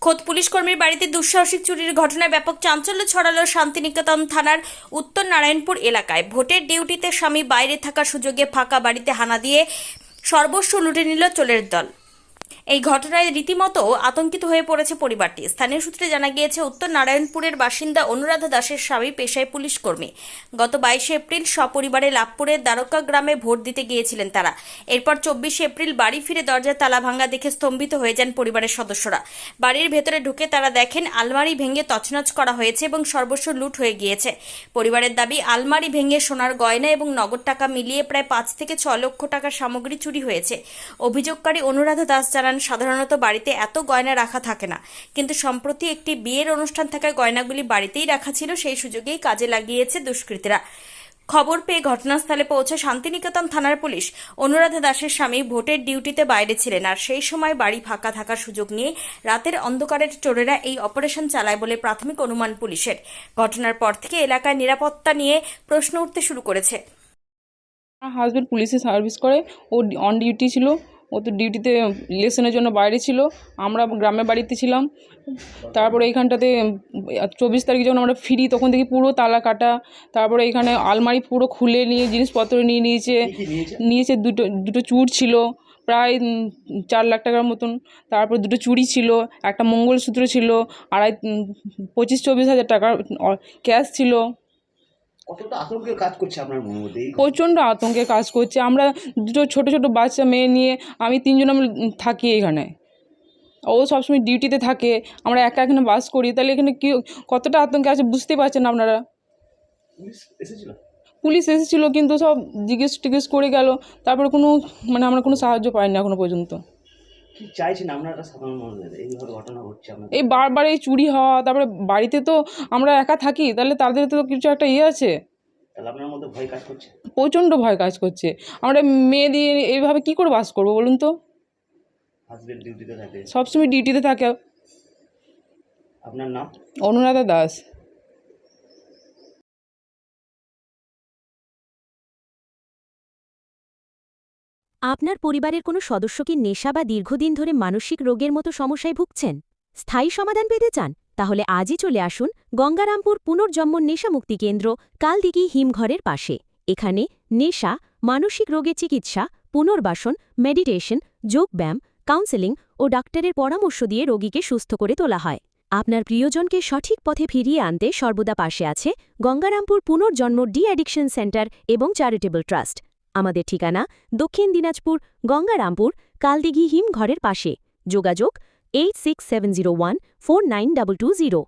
খোদ পুলিশ কর্মীর বাড়িতে দুঃসাহসিক চুরির ঘটনায় ব্যাপক চাঞ্চল্য ছড়ালো শান্তিনিকেতন থানার উত্তর নারায়ণপুর এলাকায়। ভোটের ডিউটিতে স্বামী বাইরে থাকার সুযোগে ফাঁকা বাড়িতে হানা দিয়ে সর্বস্ব লুটে নিল চোরের দল। এই ঘটনায় রীতিমতো আতঙ্কিত হয়ে পড়েছে পরিবারটি। স্থানীয় সূত্রে জানা গিয়েছে, উত্তর নারায়ণপুরের বাসিন্দা অনুরাধা দাসের স্বামী পেশায় পুলিশ কর্মী। গত 22 এপ্রিল সপরিবারে লাভপুরের দ্বারকা গ্রামে ভোট দিতে গিয়েছিলেন তারা। এরপর 24 এপ্রিল বাড়ি ফিরে দরজার তালা ভাঙা দেখে স্তম্ভিত হয়ে যান পরিবারের সদস্যরা। বাড়ির ভেতরে ঢুকে তারা দেখেন আলমারি ভেঙে তছনছ করা হয়েছে এবং সর্বস্ব লুট হয়ে গিয়েছে। পরিবারের দাবি, আলমারি ভেঙে সোনার গয়না এবং নগদ টাকা মিলিয়ে প্রায় 5 থেকে 6 লক্ষ টাকার সামগ্রী চুরি হয়েছে। অভিযোগকারী অনুরাধা দাস জানান, সাধারণত বাড়িতে এত গয়না রাখা থাকে না, কিন্তু সম্প্রতি একটি বিয়ের অনুষ্ঠান থাকায় গয়নাগুলি বাড়িতেই রাখা ছিল, সেই সুযোগেই কাজে লাগিয়েছে দুষ্কৃতীরা। খবর পেয়ে ঘটনাস্থলে পৌঁছে শান্তিনিকেতন থানার পুলিশ। অনুরাধা দাসের স্বামী ভোটের ডিউটিতে বাইরে ছিলেন, আর সেই সময় বাড়ি ফাঁকা থাকার সুযোগ নিয়ে রাতের অন্ধকারের চোরেরা এই অপারেশন চালায় বলে প্রাথমিক অনুমান পুলিশের। ঘটনার পর থেকে এলাকায় নিরাপত্তা নিয়ে প্রশ্ন উঠতে শুরু করেছে। আমার হাজব্যান্ড পুলিশে সার্ভিস করে, ও অন ডিউটি ছিল। ও তো ডিউটিতে ইলেকশনের জন্য বাইরে ছিল, আমরা গ্রামের বাড়িতে ছিলাম। তারপরে এইখানটাতে 24 তারিখ যখন আমরা ফিরি তখন দেখি পুরো তালা কাটা। তারপরে এখানে আলমারি পুরো খুলে নিয়ে জিনিসপত্র নিয়ে নিয়েছে। দুটো চুর ছিল প্রায় 4 লাখ টাকার মতন। তারপর দুটো চুড়ি ছিল, একটা মঙ্গলসূত্র ছিল, 25-24 হাজার টাকার ক্যাশ ছিল। কতটা আতঙ্কের কাজ করছে আপনার মনের মধ্যে? প্রচণ্ড আতঙ্কের কাজ করছে। আমরা দুটো ছোট ছোট বাচ্চা মেয়ে নিয়ে আমি 3 জন আমরা থাকি এখানে। ও সবসময় ডিউটিতে থাকে, আমরা একা এখানে বাস করি। তাহলে এখানে কি কতটা আতঙ্কে আছে বুঝতে পারছেন আপনারা। পুলিশ এসেছিল কিন্তু সব জিজ্ঞেস করে গেল, তারপরে কোনো আমরা কোনো সাহায্য পাইনি এখনো পর্যন্ত। কি চাইছেন আপনারা সাধারণ মানুষদের? এইভাবে ঘটনা ঘটছে আপনাদের? এই বারবার এই চুরি হওয়া, তারপরে বাড়িতে তো আমরা একা থাকি, তাহলে তাদের তো কিছু একটা আছে। তাহলে আপনার মধ্যে ভয় কাজ করছে? প্রচণ্ড ভয় কাজ করছে। আমরা মেয়ে দিয়ে এইভাবে কি করে বাস করবো বলুন তো? হাজবেন্ড ডিউটিতে থাকে? সবসময় ডিউটিতে থাকে। আপনার নাম? অনুরাধা দাস। আপনার পরিবারের কোনো সদস্য কি নেশা বা দীর্ঘদিন ধরে মানসিক রোগের মতো সমস্যায় ভুগছেন? স্থায়ী সমাধান পেতে চান? তাহলে আজই চলে আসুন গঙ্গারামপুর পুনর্জন্ম নেশামুক্তি কেন্দ্র, কালদিঘি হিমঘরের পাশে। এখানে নেশা, মানসিক রোগের চিকিৎসা, পুনর্বাসন, মেডিটেশন, যোগব্যায়াম, কাউন্সেলিং ও ডাক্তারের পরামর্শ দিয়ে রোগীকে সুস্থ করে তোলা হয়। আপনার প্রিয়জনকে সঠিক পথে ফিরিয়ে আনতে সর্বদা পাশে আছে গঙ্গারামপুর পুনর্জন্ম ডি অ্যাডিকশন সেন্টার এবং চ্যারিটেবল ট্রাস্ট। আমাদের ঠিকানা দক্ষিণ দিনাজপুর, গঙ্গারামপুর, কালদিঘি হিমঘরের পাশে। যোগাযোগ 8670149220।